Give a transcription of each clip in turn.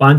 4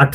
8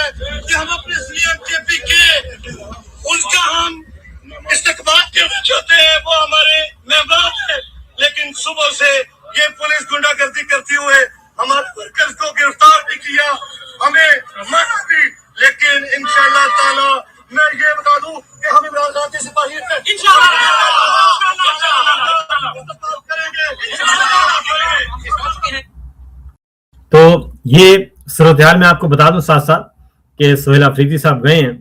ہے کہ ہم اپنے CM KP کے ان کا ہم استقبال کرنا چاہتے ہیں. وہ ہمارے مہمان ہیں, لیکن صبح سے یہ پولیس گنڈا گردی کرتے ہوئے ہمارے ورکرز کو گرفتار بھی کیا, ہمیں مارا بھی. لیکن انشاءاللہ تعالی میں یہ بتا دوں کہ ہم عمران خان کے سپاہی ہیں, تو یہ صورتحال میں آپ کو بتا دوں ساتھ ساتھ کہ سہیل آفریدی صاحب گئے ہیں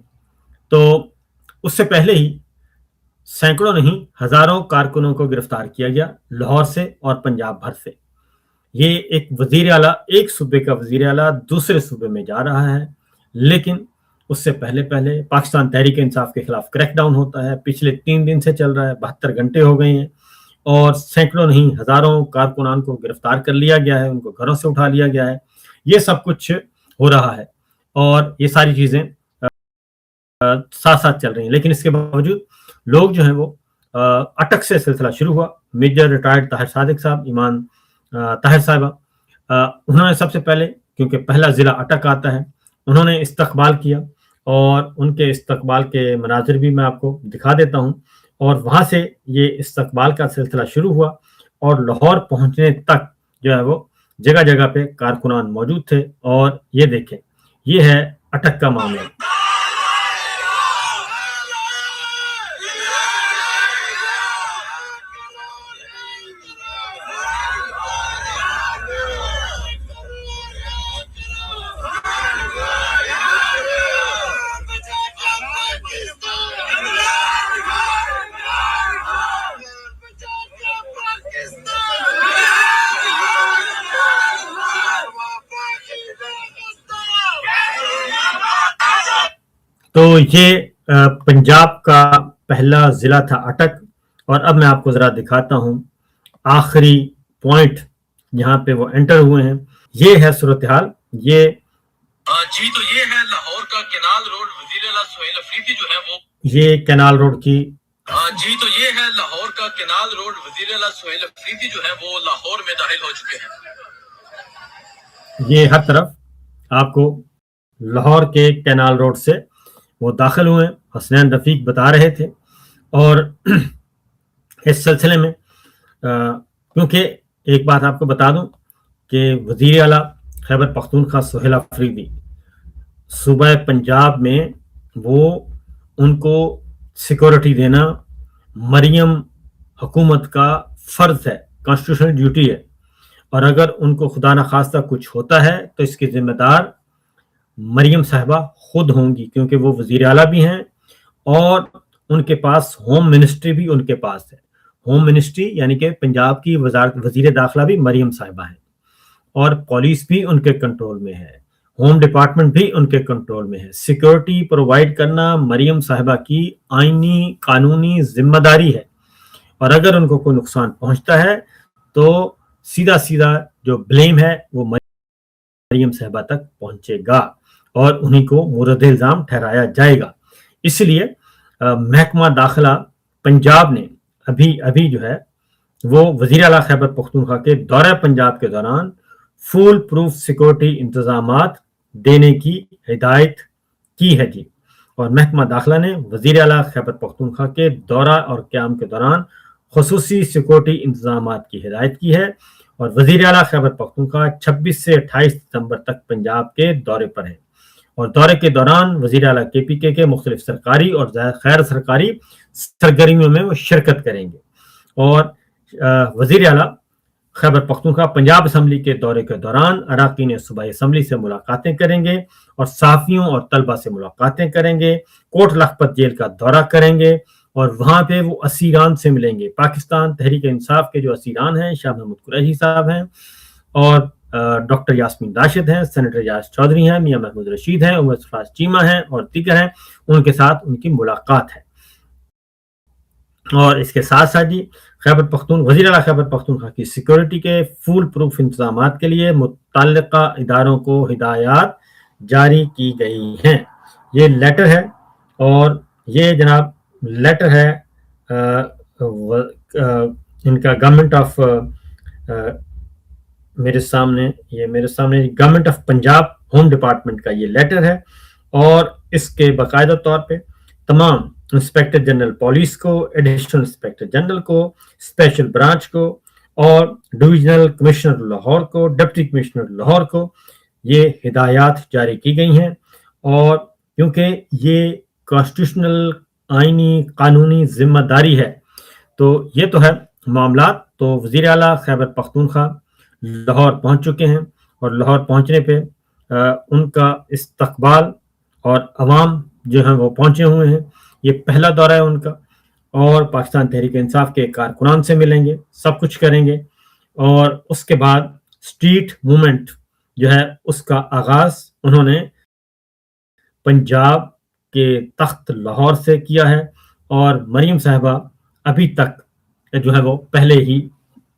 تو اس سے پہلے ہی سینکڑوں نہیں ہزاروں کارکنوں کو گرفتار کیا گیا لاہور سے اور پنجاب بھر سے. یہ ایک وزیر اعلیٰ, ایک صوبے کا وزیر اعلیٰ دوسرے صوبے میں جا رہا ہے, لیکن اس سے پہلے پاکستان تحریک انصاف کے خلاف کریک ڈاؤن ہوتا ہے. پچھلے 3 دن سے چل رہا ہے, 72 گھنٹے ہو گئے ہیں اور سینکڑوں نہیں ہزاروں کارکنان کو گرفتار کر لیا گیا ہے, ان کو گھروں سے اٹھا لیا گیا ہے. یہ سب کچھ ہو رہا ہے اور یہ ساری چیزیں ساتھ ساتھ چل رہی ہیں. لیکن اس کے باوجود لوگ جو ہیں وہ اٹک سے سلسلہ شروع ہوا. میجر ریٹائرڈ طاہر صادق صاحب, ایمان طاہر صاحبہ, انہوں نے سب سے پہلے, کیونکہ پہلا ضلع اٹک آتا ہے, انہوں نے استقبال کیا اور ان کے استقبال کے مناظر بھی میں آپ کو دکھا دیتا ہوں. اور وہاں سے یہ استقبال کا سلسلہ شروع ہوا اور لاہور پہنچنے تک جو ہے وہ جگہ جگہ پہ کارکنان موجود تھے. اور یہ دیکھیں, یہ ہے اٹک کا معاملہ. تو یہ پنجاب کا پہلا ضلع تھا اٹک. اور اب میں آپ کو ذرا دکھاتا ہوں آخری پوائنٹ جہاں پہ وہ انٹر ہوئے ہیں. یہ ہے صورتحال. یہ جی تو یہ ہے لاہور کا کینال روڈ. وزیر اعلیٰ سہیل آفریدی جو ہے وہ یہ کینال روڈ کی جی تو یہ ہے لاہور کا کینال روڈ. وزیر اعلیٰ سہیل آفریدی جو ہے وہ لاہور میں داخل ہو چکے ہیں. یہ ہر طرف آپ کو لاہور کے کینال روڈ سے وہ داخل ہوئے. حسنین رفیق بتا رہے تھے. اور اس سلسلے میں کیونکہ ایک بات آپ کو بتا دوں کہ وزیر اعلیٰ خیبر پختونخوا سہیل آفریدی صوبہ پنجاب میں وہ ان کو سیکورٹی دینا مریم حکومت کا فرض ہے, کانسٹیٹیوشنل ڈیوٹی ہے. اور اگر ان کو خدا نخواستہ کچھ ہوتا ہے تو اس کے ذمہ دار مریم صاحبہ خود ہوں گی, کیونکہ وہ وزیر اعلیٰ بھی ہیں اور ان کے پاس ہوم منسٹری بھی ان کے پاس ہے. ہوم منسٹری یعنی کہ پنجاب کی وزارت وزیر داخلہ بھی مریم صاحبہ ہیں اور پولیس بھی ان کے کنٹرول میں ہے, ہوم ڈپارٹمنٹ بھی ان کے کنٹرول میں ہے. سیکورٹی پرووائڈ کرنا مریم صاحبہ کی آئینی قانونی ذمہ داری ہے. اور اگر ان کو کوئی نقصان پہنچتا ہے تو سیدھا جو بلیم ہے وہ مریم صاحبہ تک پہنچے گا اور انہی کو مورد الزام ٹھہرایا جائے گا. اس لیے محکمہ داخلہ پنجاب نے ابھی جو ہے وہ وزیر اعلیٰ خیبر پختونخوا کے دورہ پنجاب کے دوران فول پروف سیکورٹی انتظامات دینے کی ہدایت کی ہے جی. اور محکمہ داخلہ نے وزیر اعلیٰ خیبر پختونخوا کے دورہ اور قیام کے دوران خصوصی سیکورٹی انتظامات کی ہدایت کی ہے. اور وزیر اعلیٰ خیبر پختونخوا 26 سے 28 دسمبر تک پنجاب کے دورے پر ہیں اور دورے کے دوران وزیر اعلیٰ KPK کے مختلف سرکاری اور غیر سرکاری سرگرمیوں میں وہ شرکت کریں گے. اور وزیر اعلیٰ خیبر پختونخوا پنجاب اسمبلی کے دورے کے دوران اراکین صوبائی اسمبلی سے ملاقاتیں کریں گے اور صحافیوں اور طلبہ سے ملاقاتیں کریں گے. کوٹ لکھپت جیل کا دورہ کریں گے اور وہاں پہ وہ اسیران سے ملیں گے. پاکستان تحریک انصاف کے جو اسیران ہیں, شاہ محمود قریشی صاحب ہیں اور ڈاکٹر یاسمین راشد ہیں, سینیٹر یاس چودھری ہیں, میاں محمود رشید ہیں, عمر فراز چیمہ ہیں اور دیگر ہیں. ان کے ساتھ ان کی ملاقات ہے. اور اس کے ساتھ ساتھ جی وزیر اعلیٰ خیبر پختونخوا کی سیکورٹی کے فول پروف انتظامات کے لیے متعلقہ اداروں کو ہدایات جاری کی گئی ہیں. یہ لیٹر ہے اور یہ جناب لیٹر ہے ان کا گورنمنٹ آف میرے سامنے government of Punjab home department کا یہ لیٹر ہے اور اس کے باقاعدہ طور پہ تمام انسپیکٹر جنرل پولیس کو، ایڈیشنل انسپیکٹر جنرل کو، اسپیشل برانچ کو اور ڈویژنل کمشنر لاہور کو، ڈپٹی کمشنر لاہور کو یہ ہدایات جاری کی گئی ہیں. اور کیونکہ یہ کانسٹیٹیوشنل آئینی قانونی ذمہ داری ہے تو یہ تو ہے معاملات. تو وزیر اعلیٰ خیبر پختونخوا لاہور پہنچ چکے ہیں اور لاہور پہنچنے پہ ان کا استقبال اور عوام جو ہیں وہ پہنچے ہوئے ہیں. یہ پہلا دورہ ہے ان کا اور پاکستان تحریک انصاف کے کارکنان سے ملیں گے، سب کچھ کریں گے اور اس کے بعد اسٹریٹ موومنٹ جو ہے اس کا آغاز انہوں نے پنجاب کے تخت لاہور سے کیا ہے. اور مریم صاحبہ ابھی تک جو ہے وہ پہلے ہی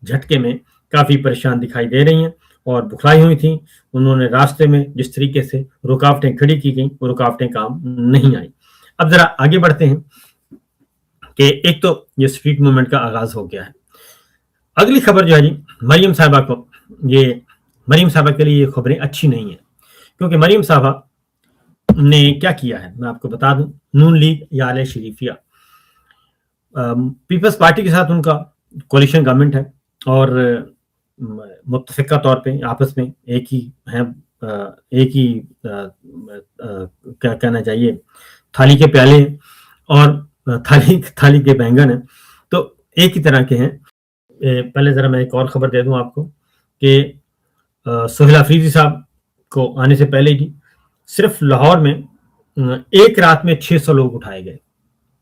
جھٹکے میں کافی پریشان دکھائی دے رہی ہیں اور بکھلائی ہوئی تھیں. انہوں نے راستے میں جس طریقے سے رکاوٹیں کھڑی کی گئیں وہ رکاوٹیں کام نہیں آئیں. اب ذرا آگے بڑھتے ہیں کہ ایک تو یہ اسٹریٹ موومنٹ کا آغاز ہو گیا ہے. اگلی خبر جو ہے جی مریم صاحبہ کو، یہ مریم صاحبہ کے لیے یہ خبریں اچھی نہیں ہیں کیونکہ مریم صاحبہ نے کیا کیا ہے میں آپ کو بتا دوں. نون لیگ یا آل شریفیہ پیپلز پارٹی کے ساتھ ان کا کولیشن گورنمنٹ ہے اور متفقہ طور پہ آپس میں ایک ہی ہیں، ایک ہی کیا کہنا چاہیے تھالی کے پیالے ہیں اور تھالی کے بینگن ہیں تو ایک ہی طرح کے ہیں. پہلے ذرا میں ایک اور خبر دے دوں آپ کو کہ سہیل افریدی صاحب کو آنے سے پہلے ہی صرف لاہور میں ایک رات میں 600 لوگ اٹھائے گئے.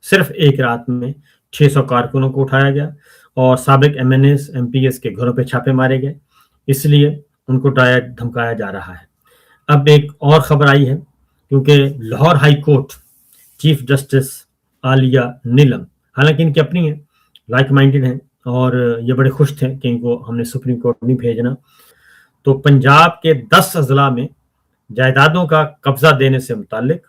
صرف ایک رات میں 600 کارکنوں کو اٹھایا گیا اور سابق M N S M P S کے گھروں پہ چھاپے مارے گئے. اس لیے ان کو ڈرایا دھمکایا جا رہا ہے. اب ایک اور خبر آئی ہے کیونکہ Lahore high court chief justice Aliya Neelum, حالانکہ ان کی اپنی ہیں، لائک مائنڈڈ ہیں اور یہ بڑے خوش تھے کہ ان کو ہم نے سپریم کورٹ نہیں بھیجنا. تو پنجاب کے 10 اضلاع میں جائیدادوں کا قبضہ دینے سے متعلق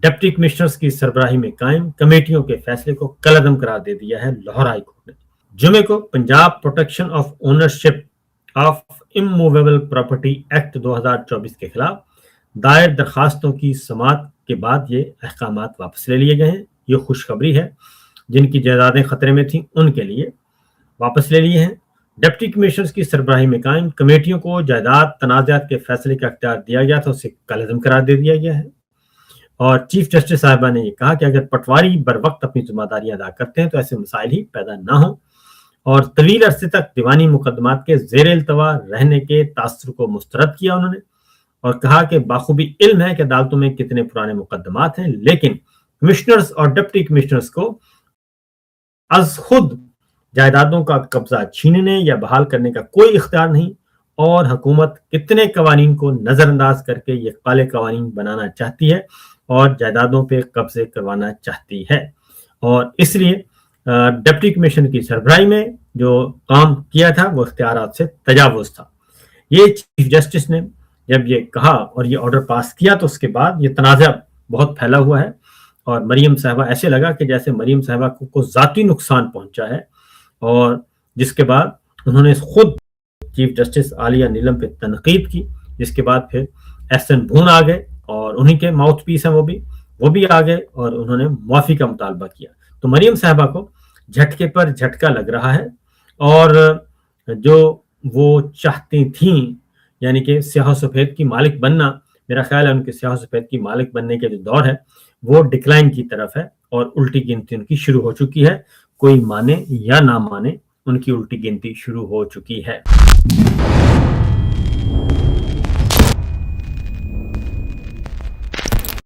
ڈپٹی کمشنرز کی سربراہی میں قائم کمیٹیوں کے فیصلے کو کالعدم قرار دے دیا ہے لاہور ہائی کورٹ نے. جمعے کو Punjab protection of ownership of immovable property act 2024 کے خلاف دائر درخواستوں کی سماعت کے بعد یہ احکامات واپس لے لیے گئے ہیں. یہ خوشخبری ہے، جن کی جائیدادیں خطرے میں تھیں ان کے لیے واپس لے لیے ہیں. ڈپٹی کمشنرز کی سربراہی میں قائم کمیٹیوں کو جائیداد تنازعات کے فیصلے کا اختیار دیا گیا تھا، اسے کالعدم قرار دے دیا گیا ہے. اور چیف جسٹس صاحبہ نے یہ کہا کہ اگر پٹواری بر وقت اپنی ذمہ داری ادا کرتے ہیں تو ایسے مسائل ہی پیدا نہ ہوں. اور طویل عرصے تک دیوانی مقدمات کے زیر التوا رہنے کے تاثر کو مسترد کیا انہوں نے اور کہا کہ بخوبی علم ہے کہ عدالتوں میں کتنے پرانے مقدمات ہیں، لیکن کمشنرز اور ڈپٹی کمشنرز کو از خود جائیدادوں کا قبضہ چھیننے یا بحال کرنے کا کوئی اختیار نہیں اور حکومت کتنے قوانین کو نظر انداز کر کے یہ کالے قوانین بنانا چاہتی ہے اور جائیدادوں پہ قبضے کروانا چاہتی ہے. اور اس لیے ڈپٹی کمیشن کی سربراہی میں جو کام کیا تھا وہ اختیارات سے تجاوز تھا. یہ چیف جسٹس نے جب یہ کہا اور یہ آرڈر پاس کیا تو اس کے بعد یہ تنازع بہت پھیلا ہوا ہے اور مریم صاحبہ ایسے لگا کہ جیسے مریم صاحبہ کو ذاتی نقصان پہنچا ہے. اور جس کے بعد انہوں نے خود چیف جسٹس عالیہ نیلم پہ تنقید کی، جس کے بعد پھر ایس این بھون آ گئے اور انہی کے ماؤتھ پیس ہیں وہ بھی آ گئے اور انہوں نے معافی کا مطالبہ کیا. تو مریم صاحبہ کو جھٹکے پر جھٹکا لگ رہا ہے اور جو وہ چاہتی تھیں یعنی کہ سیاہ و سفید کی مالک بننا، میرا خیال ہے ان کے سیاہ و سفید کی مالک بننے کے جو دور ہے وہ ڈکلائن کی طرف ہے اور الٹی گنتی ان کی شروع ہو چکی ہے. کوئی مانے یا نہ مانے ان کی الٹی گنتی شروع ہو چکی ہے.